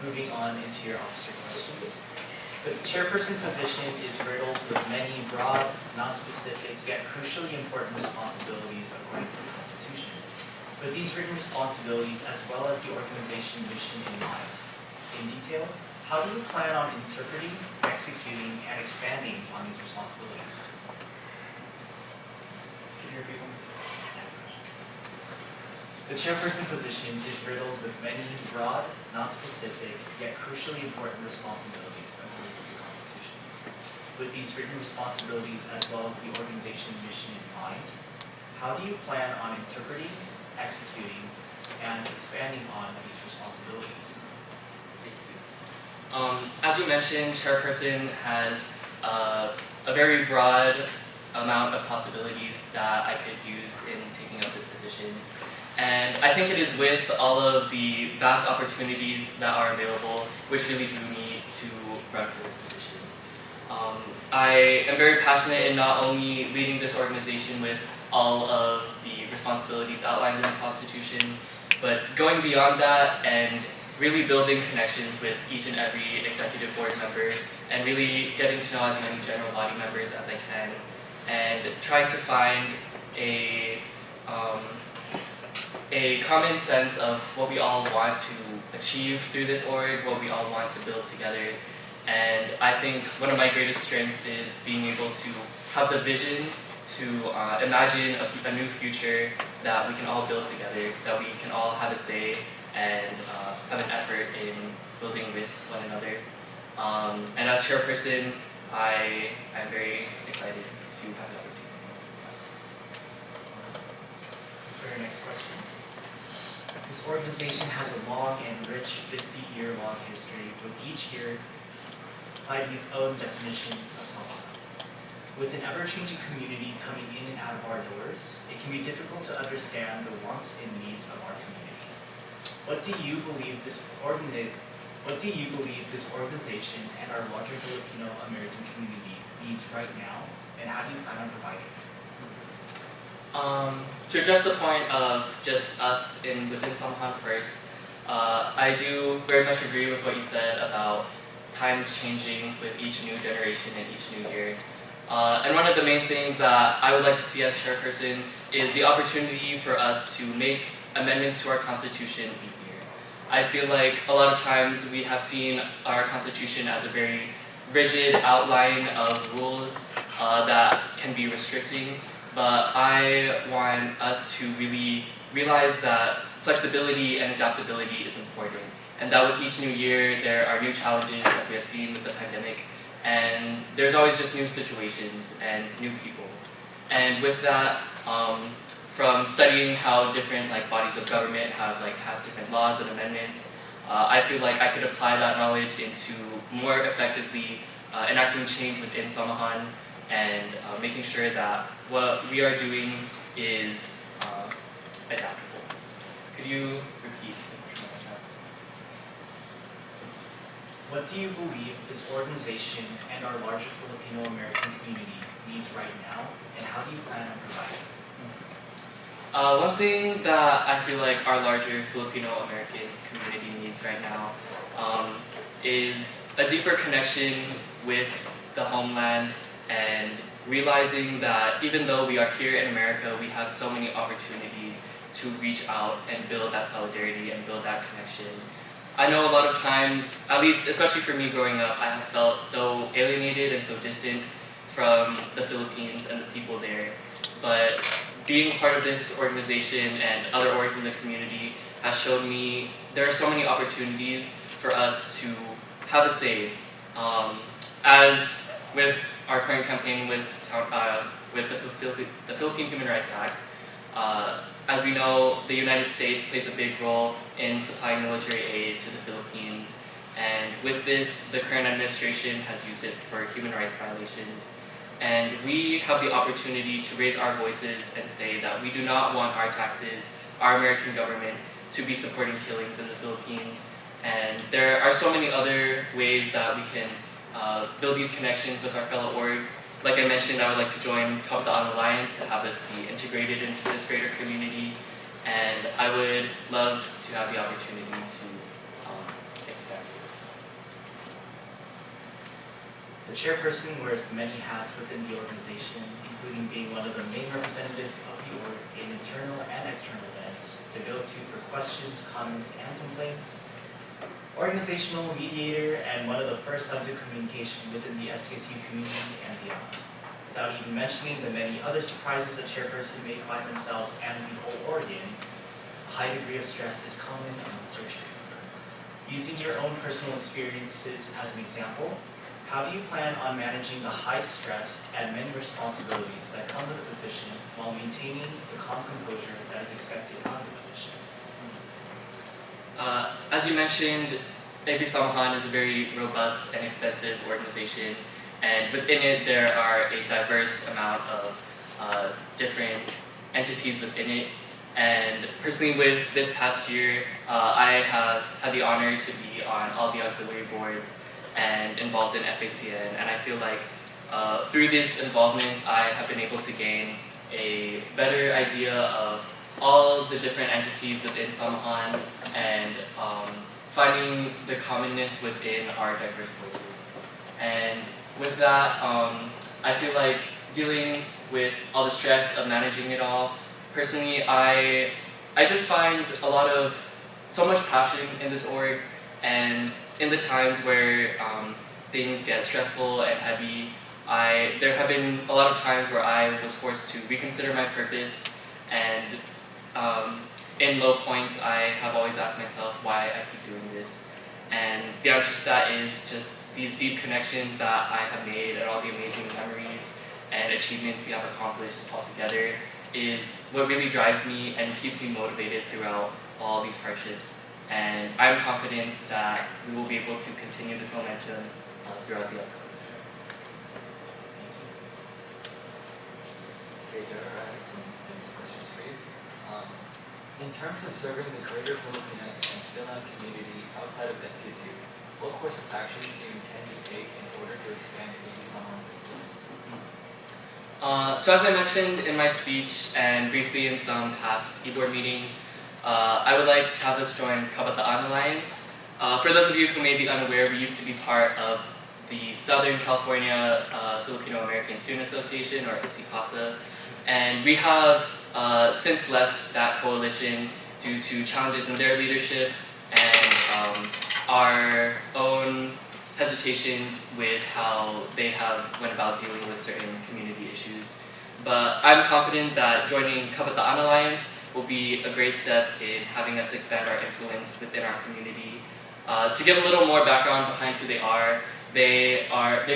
moving on into your officer questions. The chairperson position is riddled with many broad, non-specific, yet crucially important responsibilities according to the Constitution. With these written responsibilities, as well as the organization mission in mind, in detail, how do you plan on interpreting, executing, and expanding on these responsibilities? Can you repeat one more time? The chairperson position is riddled with many broad, non-specific, yet crucially important responsibilities according to the Constitution. With these written responsibilities as well as the organization mission in mind, how do you plan on interpreting, executing, and expanding on these responsibilities? As we mentioned, Chairperson has a very broad amount of possibilities that I could use in taking up this position. And I think it is with all of the vast opportunities that are available which really drew me to run for this position. I am very passionate in not only leading this organization with all of the responsibilities outlined in the Constitution, but going beyond that and really building connections with each and every executive board member and really getting to know as many general body members as I can and trying to find a common sense of what we all want to achieve through this org, what we all want to build together. And I think one of my greatest strengths is being able to have the vision to imagine a new future that we can all build together, that we can all have a say and have an effort in building with one another. And as chairperson, I am very excited to have the opportunity. For your next question. This organization has a long and rich 50-year-long history, with each year providing its own definition of Samoa. With an ever-changing community coming in and out of our doors, it can be difficult to understand the wants and needs of our community. What do you believe this organization and our larger Filipino American community needs right now, and how do you plan on providing it? To address the point of just us within Samhan first, I do very much agree with what you said about times changing with each new generation and each new year. And one of the main things that I would like to see as chairperson is the opportunity for us to make amendments to our Constitution easier. I feel like a lot of times we have seen our Constitution as a very rigid outline of rules that can be restricting, but I want us to really realize that flexibility and adaptability is important, and that with each new year there are new challenges, as we have seen with the pandemic, and there's always just new situations and new people. And with that, from studying how different bodies of government has different laws and amendments, I feel like I could apply that knowledge into more effectively enacting change within Samahan and making sure that what we are doing is adaptable. Could you repeat the question one more time? What do you believe this organization and our larger Filipino American community needs right now, and how do you plan on providing it? One thing that I feel like our larger Filipino American community needs right now is a deeper connection with the homeland and realizing that even though we are here in America, we have so many opportunities to reach out and build that solidarity and build that connection. I know a lot of times, at least especially for me growing up, I have felt so alienated and so distant from the Philippines and the people there. But being part of this organization and other orgs in the community has showed me there are so many opportunities for us to have a say. As with our current campaign with the Philippine Human Rights Act, as we know, the United States plays a big role in supplying military aid to the Philippines, and with this, the current administration has used it for human rights violations. And we have the opportunity to raise our voices and say that we do not want our taxes, our American government, to be supporting killings in the Philippines. And there are so many other ways that we can build these connections with our fellow orgs. Like I mentioned, I would like to join Kabataan Alliance to have this be integrated into this greater community. And I would love to have the opportunity to expand. The chairperson wears many hats within the organization, including being one of the main representatives of the org in internal and external events, the go-to for questions, comments, and complaints, organizational mediator, and one of the first lines of communication within the SCSU community and beyond. Without even mentioning the many other surprises a chairperson may find themselves and the whole org in, a high degree of stress is common and unsearchable. Using your own personal experiences as an example, how do you plan on managing the high stress and many responsibilities that come with the position while maintaining the calm composure that is expected of the position? As you mentioned, AB Samahan is a very robust and extensive organization, and within it there are a diverse amount of different entities within it. And personally, with this past year, I have had the honor to be on all the auxiliary boards and involved in FACN, and I feel like through these involvements I have been able to gain a better idea of all the different entities within Samahan and finding the commonness within our diverse voices. And with that, I feel like dealing with all the stress of managing it all, personally I just find so much passion in this org, and in the times where things get stressful and heavy, there have been a lot of times where I was forced to reconsider my purpose, and in low points I have always asked myself why I keep doing this. And the answer to that is just these deep connections that I have made and all the amazing memories and achievements we have accomplished all together is what really drives me and keeps me motivated throughout all these hardships. And I'm confident that we will be able to continue this momentum throughout the upcoming year. Okay, there are some questions for you. In terms of serving the greater Filipinx and Finland community outside of STSU, what course of actions do you intend to take in order to expand AB Samahan's influence? So as I mentioned in my speech and briefly in some past e-board meetings, I would like to have us join Kabataan Alliance. For those of you who may be unaware, we used to be part of the Southern California Filipino American Student Association, or SCPASA, and we have since left that coalition due to challenges in their leadership and our own hesitations with how they have went about dealing with certain community issues. But I'm confident that joining Kabataan Alliance will be a great step in having us expand our influence within our community. To give a little more background behind who they are, they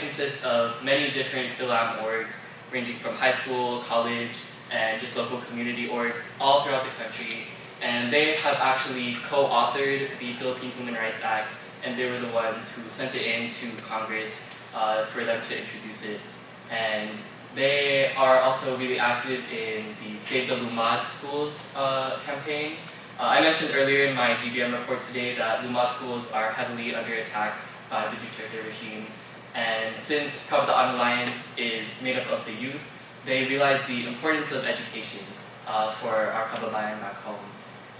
consist of many different Philam orgs, ranging from high school, college, and just local community orgs all throughout the country. And they have actually co-authored the Philippine Human Rights Act, and they were the ones who sent it in to Congress for them to introduce it. And they are also really active in the Save the Lumad Schools campaign. I mentioned earlier in my GBM report today that Lumad schools are heavily under attack by the Duterte regime. And since Kabataan Alliance is made up of the youth, they realize the importance of education for our kababayan back home.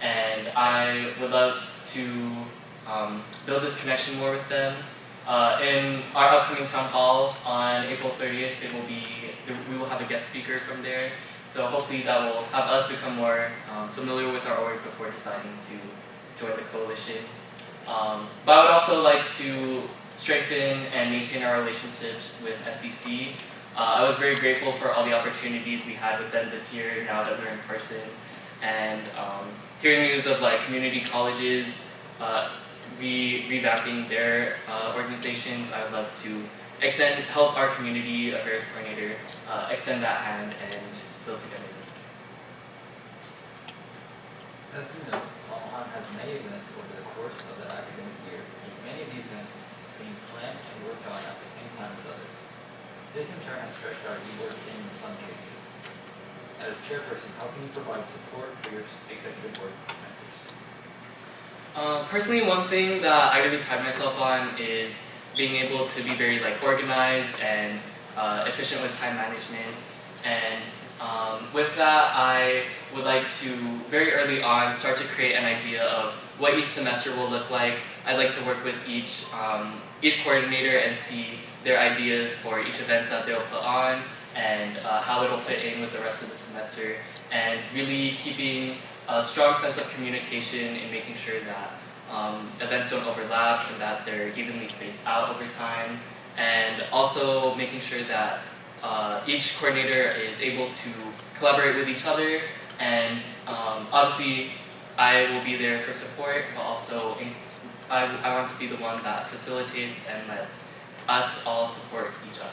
And I would love to build this connection more with them. In our upcoming town hall on April 30th, we will have a guest speaker from there. So hopefully that will have us become more familiar with our org before deciding to join the coalition. But I would also like to strengthen and maintain our relationships with FCC. I was very grateful for all the opportunities we had with them this year now that we're in person. And hearing news of like community colleges revamping their organizations, I would love to help our community affairs coordinator extend that hand and build together. As you know, Samahan has many events over the course of the academic year, with many of these events being planned and worked on at the same time as others. This in turn has stretched our e-board in some cases. As chairperson, how can you provide support for your executive board members? Personally, one thing that I really pride myself on is being able to be very organized and efficient with time management. And with that, I would like to very early on start to create an idea of what each semester will look like. I'd like to work with each coordinator and see their ideas for each events that they'll put on and how it'll fit in with the rest of the semester, and really keeping a strong sense of communication and making sure that events don't overlap and that they're evenly spaced out over time, and also making sure that each coordinator is able to collaborate with each other, and obviously I will be there for support, but also I want to be the one that facilitates and lets us all support each other.